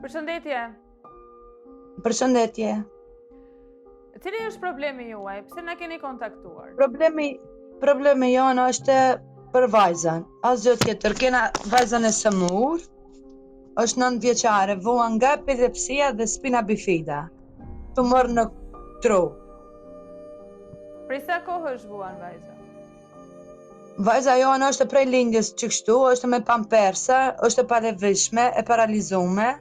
Përshëndetje. Përshëndetje. Cili është problemi juaj? Pse na keni kontaktuar? Problemi jonë është për vajzën. Asgjë tjetër. Kena vajzën e sëmur, është 9 vjeçare, vuan nga epilepsia dhe spina bifida. Tumor në tru. Prej sa kohë është vuan vajza? Vajza jonë është prej lindjes që kështu, është me pampersa, është e palevishme, e paralizume.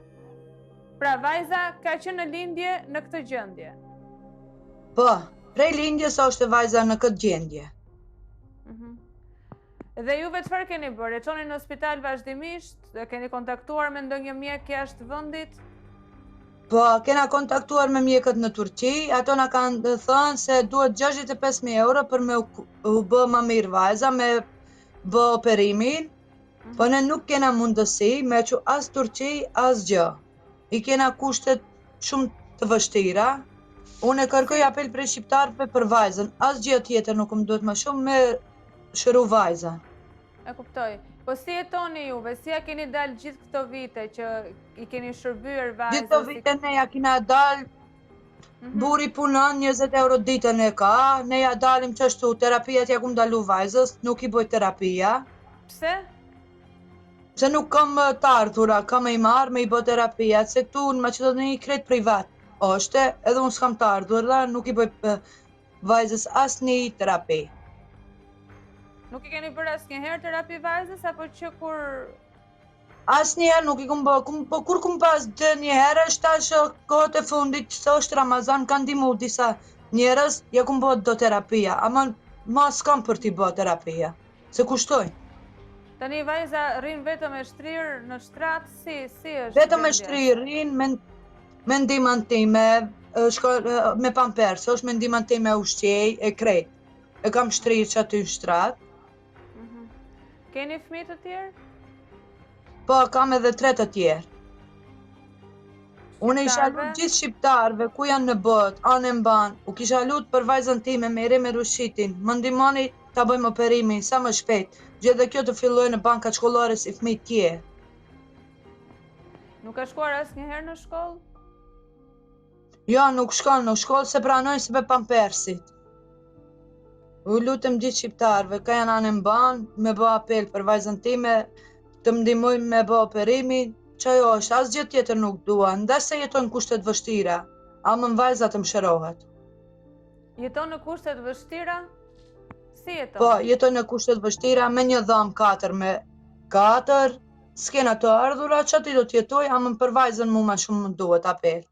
Pra vajza ka qenë në lindje në këtë gjendje. Po, prej lindjes është vajza në këtë gjendje. Dhe juve çfarë keni bërë? Çoni në spital vazhdimisht? Keni kontaktuar me ndonjë mjek jashtë vendit? Po, kena kontaktuar me mjekët në Turqi, ato na kanë thënë se duhet 65.000 euro për me u bë më mirë vajza, me bë operimin, po ne nuk kena mundësi me që as Turqi, as gjë. I kena kushtet shumë të vështira. Unë e kërkoj apel prej shqiptarëve për vajzën, as gjë tjetër nuk më duhet më shumë me shëru vajzën. E kuptoj. Po si jetoni juve? Si ja keni dalë gjithë këto vite që i keni shërbyer vajzën? Gjithë këto vite ne ja kena dalë, buri punon 20 euro ditën e ka, ne ja dalim qështu, terapijat ja kum dalu vajzës, nuk i boj terapia. Pse? Se nuk kam të ardhura, kam e i marrë me i boj terapia, se këtu në Maqedoni krejt privat është, edhe unë s'kam të ardhura, nuk i boj vajzës asnjë terapi. Nuk i keni bërë asnjëherë terapi vajzës, apo që kur... Asnjëherë nuk i kum bë, po kur kum pas të një herë, është tash kohët e fundit, se është Ramazan, kanë ndihmu disa njerëz, ja kum bë do terapia, ama ma s'kam për t'i bë terapia, se kushtojnë. Tani vajza rrin vetëm e shtrirë në shtrat, si është? Vetëm e shtrirë, rrin me ndihmën time, me pampers, është me ndihmën time ushqej, e krejt. E kam shtrirë që aty në shtrat. Keni fëmijë të tjerë? Po, kam edhe 3 të tjerë. Unë isha lut gjithë shqiptarëve ku janë në botë, anë e mban, u kisha lut për vajzën time me Ire Rushitin, më ndihmoni ta bëjmë operimin sa më shpejt, gjë dhe kjo të filloj në bankat shkollore si fëmijë tjerë. Nuk ka shkuar asnjëherë në shkollë? Jo, nuk shkon në shkollë se pranojnë se me pampersit. U lutem gjithë shqiptarëve, ka janë anë mban, me bë apel për vajzën time, të më ndihmojnë me bë operimin, që ajo është, asgjë tjetër nuk dua, ndase jeton kushtet vështira, ama në vajza të më shërohet. Jeton në kushtet vështira? Si jeton? Po, jeton në kushtet vështira, me një dhamë 4 me 4, s'kena të ardhura, që ati do t'jetoj, ama për vajzën mu ma shumë më duhet apel.